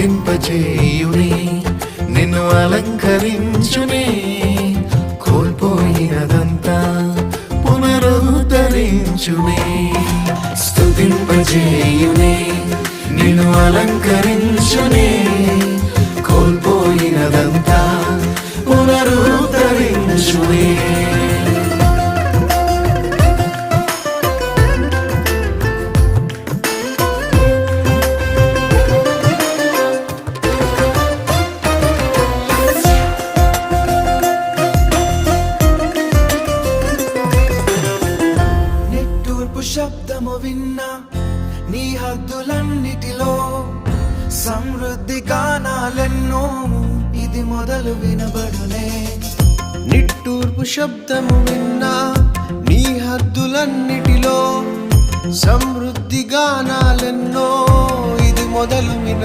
స్తుతింపచేయునే నిన్ను అలంకరించునే కోల్పోయినదంతా పునరుద్ధరించునే స్తుతింపచేయునే నిన్ను అలంకరించునే కోల్పోయినదంతా పునరుద్ధరించునే శబ్దము విన్నా నీ హద్దులన్నిటిలో సమృద్ధి గానాలెన్నో ఇది మొదలు వినబడునే. నిట్టూర్పు శబ్దము విన్నా నీ హద్దులన్నిటిలో సమృద్ధి గానాలెన్నో ఇది మొదలు విన